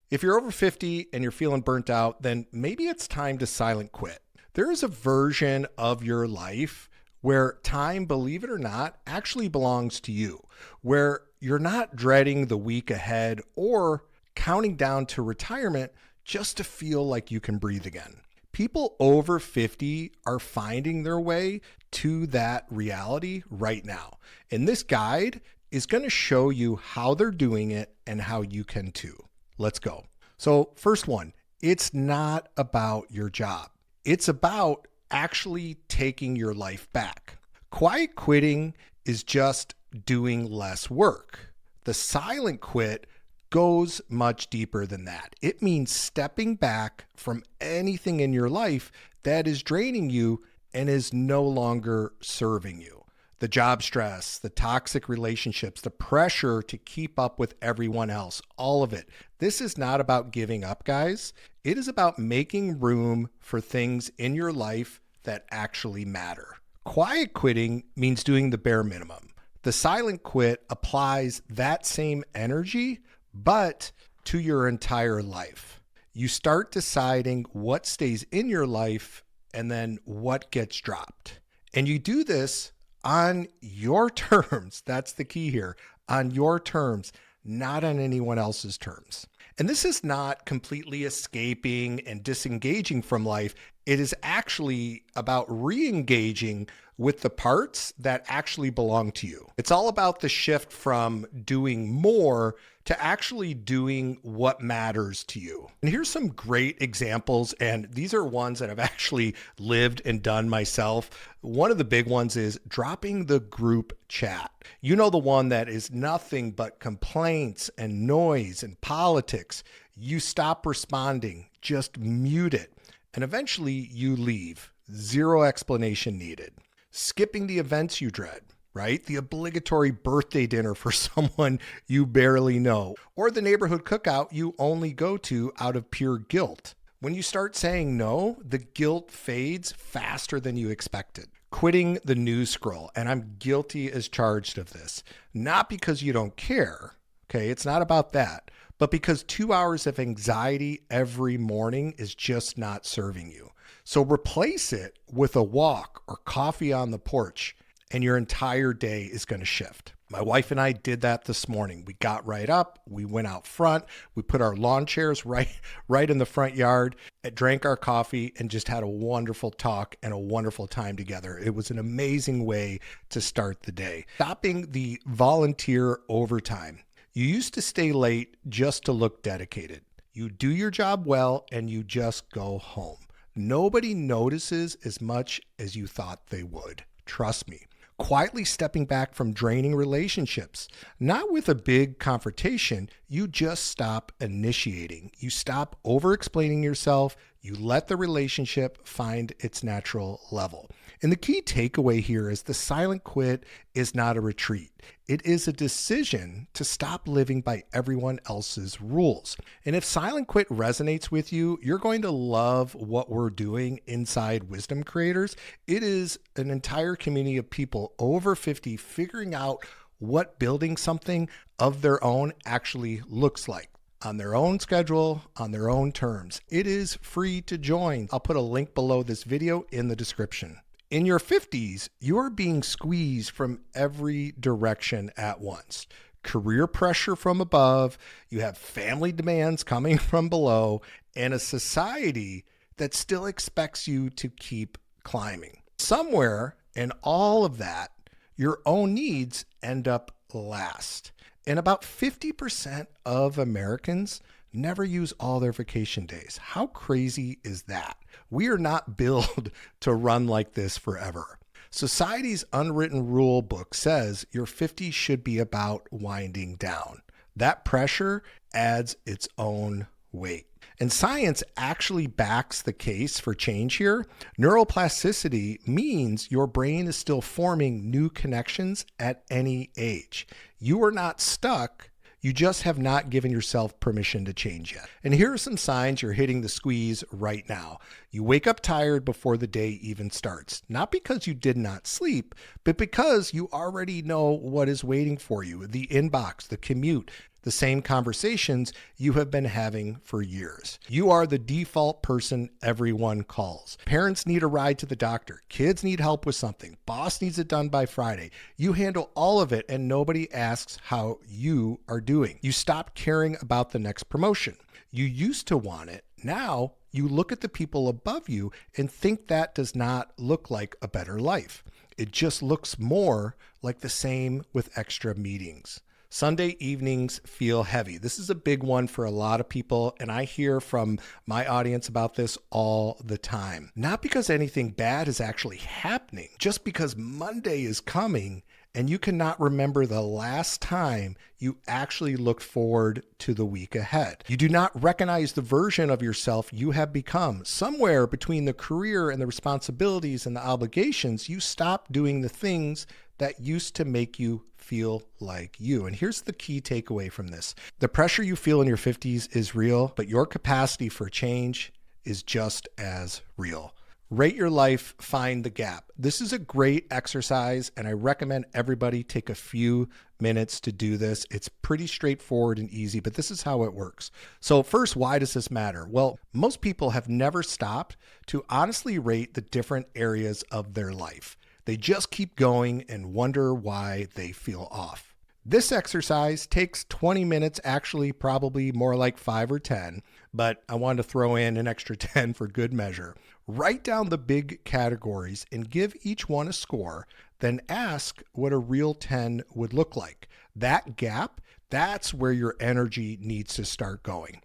If you're over 50 and you're feeling burnt out, then maybe it's time to silent quit. There is a version of your life where time, believe it or not, actually belongs to you, where you're not dreading the week ahead or counting down to retirement just to feel like you can breathe again. People over 50 are finding their way to that reality right now. And this guide is going to show you how they're doing it and how you can too. Let's go. So, first one, it's not about your job. It's about actually taking your life back. Quiet quitting is just doing less work. The silent quit goes much deeper than that. It means stepping back from anything in your life that is draining you and is no longer serving you. The job stress, the toxic relationships, the pressure to keep up with everyone else, all of it. This is not about giving up, guys. It is about making room for things in your life that actually matter. Quiet quitting means doing the bare minimum. The silent quit applies that same energy, but to your entire life. You start deciding what stays in your life and then what gets dropped. And you do this on your terms. That's the key here. On your terms, not on anyone else's terms. And this is not completely escaping and disengaging from life. It is actually about re-engaging with the parts that actually belong to you. It's all about the shift from doing more to actually doing what matters to you. And here's some great examples, and these are ones that I've actually lived and done myself. One of the big ones is dropping the group chat. You know, the one that is nothing but complaints and noise and politics. You stop responding, just mute it, and eventually you leave. Zero explanation needed. Skipping the events you dread, right? The obligatory birthday dinner for someone you barely know, or the neighborhood cookout you only go to out of pure guilt. When you start saying no, the guilt fades faster than you expected. Quitting the news scroll, and I'm guilty as charged of this, not because you don't care, okay? It's not about that, but because 2 hours of anxiety every morning is just not serving you. So replace it with a walk or coffee on the porch, and your entire day is going to shift. My wife and I did that this morning. We got right up, we went out front, we put our lawn chairs right in the front yard, drank our coffee, and just had a wonderful talk and a wonderful time together. It was an amazing way to start the day. Stopping the volunteer overtime. You used to stay late just to look dedicated. You do your job well and you just go home. Nobody notices as much as you thought they would. Trust me. Quietly stepping back from draining relationships, not with a big confrontation. You just stop initiating. You stop over-explaining yourself. You let the relationship find its natural level. And the key takeaway here is the silent quit is not a retreat. It is a decision to stop living by everyone else's rules. And if silent quit resonates with you, you're going to love what we're doing inside Wisdom Creators. It is an entire community of people over 50 figuring out what building something of their own actually looks like. On their own schedule, on their own terms. It is free to join. I'll put a link below this video in the description. In your 50s, you are being squeezed from every direction at once. Career pressure from above, you have family demands coming from below, and a society that still expects you to keep climbing. Somewhere in all of that, your own needs end up last. And about 50% of Americans never use all their vacation days. How crazy is that? We are not built to run like this forever. Society's unwritten rule book says your 50s should be about winding down. That pressure adds its own weight. And science actually backs the case for change here. Neuroplasticity means your brain is still forming new connections at any age. You are not stuck. You just have not given yourself permission to change yet. And here are some signs you're hitting the squeeze right now. You wake up tired before the day even starts, not because you did not sleep, but because you already know what is waiting for you. The inbox, the commute, the same conversations you have been having for years. You are the default person everyone calls. Parents need a ride to the doctor. Kids need help with something. Boss needs it done by Friday. You handle all of it and nobody asks how you are doing. You stop caring about the next promotion. You used to want it. Now you look at the people above you and think that does not look like a better life. It just looks more like the same with extra meetings. Sunday evenings feel heavy. This is a big one for a lot of people, and I hear from my audience about this all the time. Not because anything bad is actually happening, just because Monday is coming and you cannot remember the last time you actually looked forward to the week ahead. You do not recognize the version of yourself you have become. Somewhere between the career and the responsibilities and the obligations, you stop doing the things that used to make you feel like you. And here's the key takeaway from this. The pressure you feel in your 50s is real, but your capacity for change is just as real. Rate your life, find the gap. This is a great exercise, and I recommend everybody take a few minutes to do this. It's pretty straightforward and easy, but this is how it works. So first, why does this matter? Well, most people have never stopped to honestly rate the different areas of their life. They just keep going and wonder why they feel off. This exercise takes 20 minutes, actually probably more like 5 or 10, but I wanted to throw in an extra 10 for good measure. Write down the big categories and give each one a score, then ask what a real 10 would look like. That gap, that's where your energy needs to start going.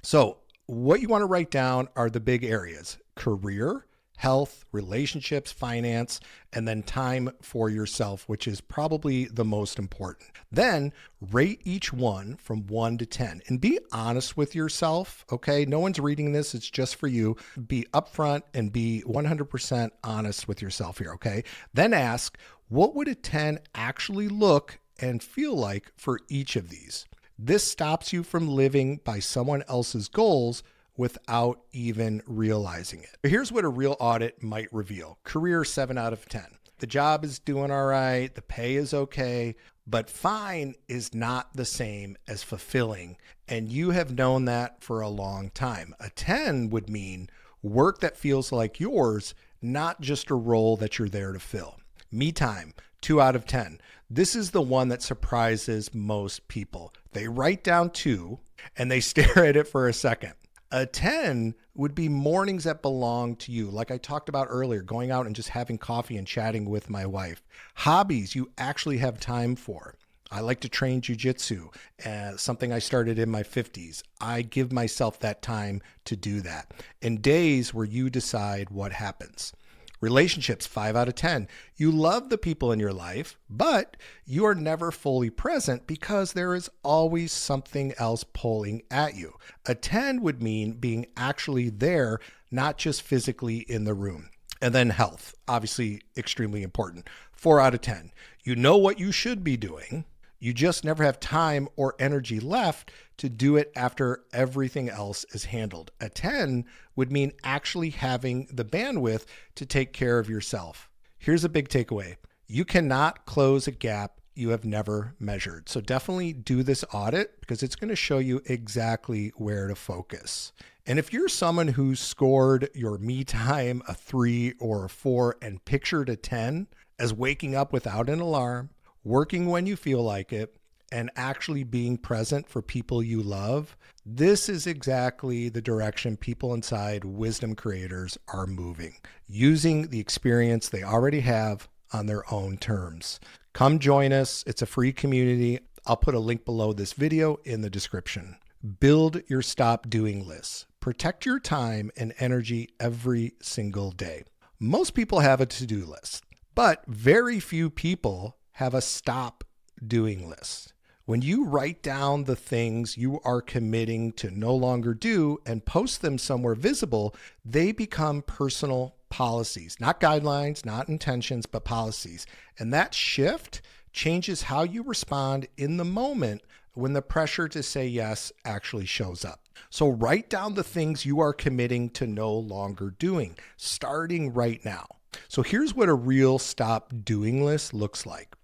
So what you want to write down are the big areas: career, health, relationships, finance, and then time for yourself, which is probably the most important. Then rate each one from 1 to 10 and be honest with yourself. Okay. No one's reading this. It's just for you. Be upfront and be 100% honest with yourself here. Okay. Then ask, what would a 10 actually look and feel like for each of these? This stops you from living by someone else's goals without even realizing it. Here's what a real audit might reveal. Career, 7 out of 10. The job is doing all right. The pay is okay, but fine is not the same as fulfilling. And you have known that for a long time. A 10 would mean work that feels like yours, not just a role that you're there to fill. Me time, 2 out of 10. This is the one that surprises most people. They write down 2 and they stare at it for a second. A 10 would be mornings that belong to you. Like I talked about earlier, going out and just having coffee and chatting with my wife. Hobbies you actually have time for. I like to train jujitsu, something I started in my 50s. I give myself that time to do that. And days where you decide what happens. Relationships, 5 out of 10. You love the people in your life, but you are never fully present because there is always something else pulling at you. A 10 would mean being actually there, not just physically in the room. And then health, obviously extremely important. 4 out of 10. You know what you should be doing. You just never have time or energy left to do it after everything else is handled. A 10 would mean actually having the bandwidth to take care of yourself. Here's a big takeaway. You cannot close a gap you have never measured. So definitely do this audit because it's going to show you exactly where to focus. And if you're someone who scored your me time a 3 or a 4 and pictured a 10 as waking up without an alarm, working when you feel like it, and actually being present for people you love, this is exactly the direction people inside Wisdom Creators are moving, using the experience they already have on their own terms. Come join us. It's a free community. I'll put a link below this video in the description. Build your stop doing list. Protect your time and energy every single day. Most people have a to-do list, but very few people have a stop doing list. When you write down the things you are committing to no longer do and post them somewhere visible, they become personal policies, not guidelines, not intentions, but policies. And that shift changes how you respond in the moment when the pressure to say yes actually shows up. So write down the things you are committing to no longer doing, starting right now. So here's what a real stop doing list looks like.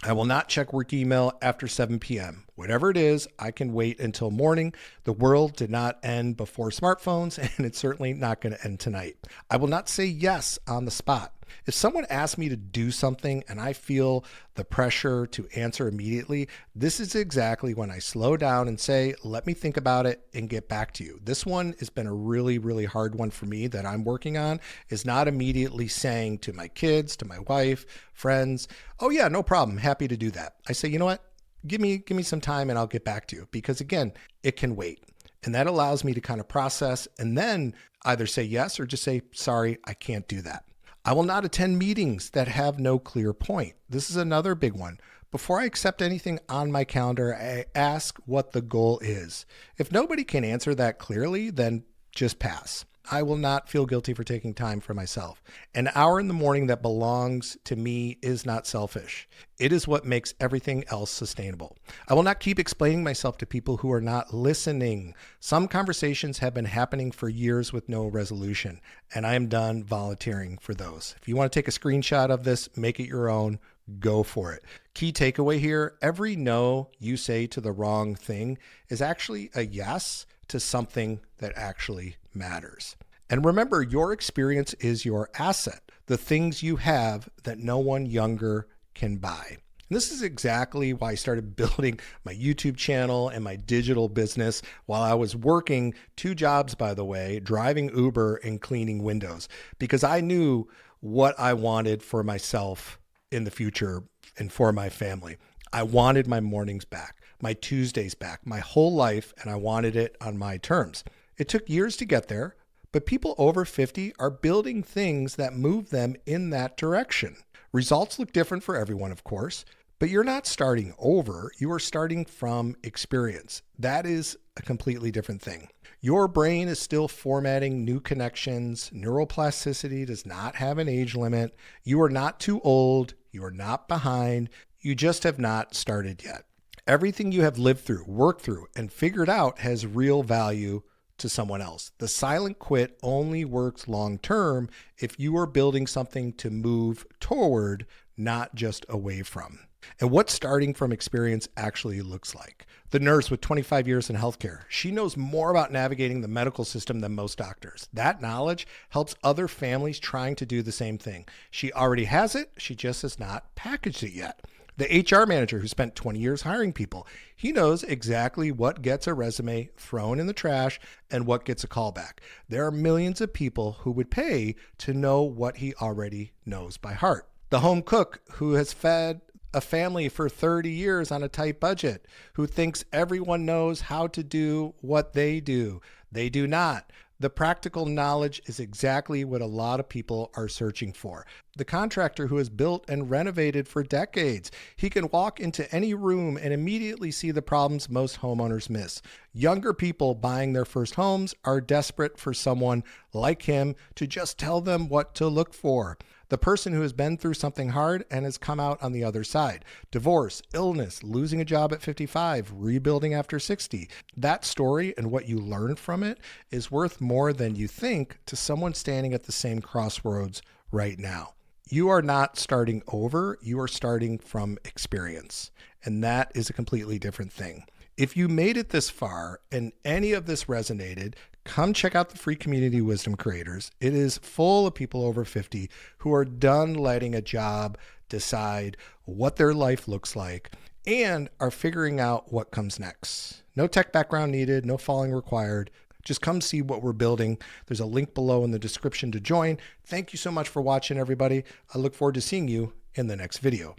I will not check work email after 7 p.m. Whatever it is, I can wait until morning. The world did not end before smartphones, and it's certainly not going to end tonight. I will not say yes on the spot. If someone asks me to do something and I feel the pressure to answer immediately, this is exactly when I slow down and say, let me think about it and get back to you. This one has been a really, really hard one for me that I'm working on, is not immediately saying to my kids, to my wife, friends, oh yeah, no problem, happy to do that. I say, you know what? Give me some time and I'll get back to you, because again, it can wait. And that allows me to kind of process and then either say yes or just say, sorry, I can't do that. I will not attend meetings that have no clear point. This is another big one. Before I accept anything on my calendar, I ask what the goal is. If nobody can answer that clearly, then just pass. I will not feel guilty for taking time for myself. An hour in the morning that belongs to me is not selfish. It is what makes everything else sustainable. I will not keep explaining myself to people who are not listening. Some conversations have been happening for years with no resolution, and I am done volunteering for those. If you want to take a screenshot of this, make it your own, go for it. Key takeaway here, every no you say to the wrong thing is actually a yes to something that actually matters. And remember, your experience is your asset, the things you have that no one younger can buy. And this is exactly why I started building my YouTube channel and my digital business while I was working 2 jobs, by the way, driving Uber and cleaning windows, because I knew what I wanted for myself in the future and for my family. I wanted my mornings back, my Tuesdays back, my whole life, and I wanted it on my terms. It took years to get there, but people over 50 are building things that move them in that direction. Results look different for everyone, of course, but you're not starting over. You are starting from experience. That is a completely different thing. Your brain is still formatting new connections. Neuroplasticity does not have an age limit. You are not too old. You are not behind. You just have not started yet. Everything you have lived through, worked through, and figured out has real value to someone else. The silent quit only works long term if you are building something to move toward, not just away from. And what starting from experience actually looks like. The nurse with 25 years in healthcare, she knows more about navigating the medical system than most doctors. That knowledge helps other families trying to do the same thing. She already has it, she just has not packaged it yet. The HR manager who spent 20 years hiring people, he knows exactly what gets a resume thrown in the trash and what gets a callback. There are millions of people who would pay to know what he already knows by heart. The home cook who has fed a family for 30 years on a tight budget, who thinks everyone knows how to do what they do. They do not. The practical knowledge is exactly what a lot of people are searching for. The contractor who has built and renovated for decades, he can walk into any room and immediately see the problems most homeowners miss. Younger people buying their first homes are desperate for someone like him to just tell them what to look for. The person who has been through something hard and has come out on the other side. Divorce, illness, losing a job at 55, rebuilding after 60. That story and what you learn from it is worth more than you think to someone standing at the same crossroads right now. You are not starting over, you are starting from experience. And that is a completely different thing. If you made it this far and any of this resonated, come check out the free community Wisdom Creators. It is full of people over 50 who are done letting a job decide what their life looks like and are figuring out what comes next. No tech background needed, no following required. Just come see what we're building. There's a link below in the description to join. Thank you so much for watching, everybody. I look forward to seeing you in the next video.